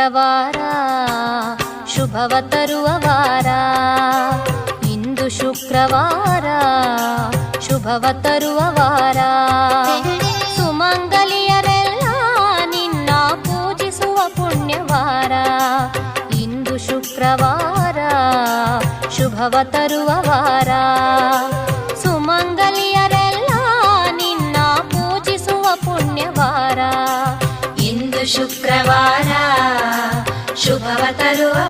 ಶುಕ್ರವಾರ ಶುಭವ ತರುವ ವಾರ. ಇಂದು ಶುಕ್ರವಾರ ಶುಭವ ತರುವ ವಾರ. ಸುಮಂಗಲಿಯರೆಲ್ಲ ನಿನ್ನ ಪೂಜಿಸುವ ಪುಣ್ಯವಾರ. ಇಂದು ಶುಕ್ರವಾರ ಶುಭವ ತರುವ ವಾರ. ಸುಮಂಗಲಿಯರೆಲ್ಲ ನಿನ್ನ ಪೂಜಿಸುವ ಪುಣ್ಯವಾರ. ಇಂದು ಶುಕ್ರವಾರ ಶುಭವ ತರುವ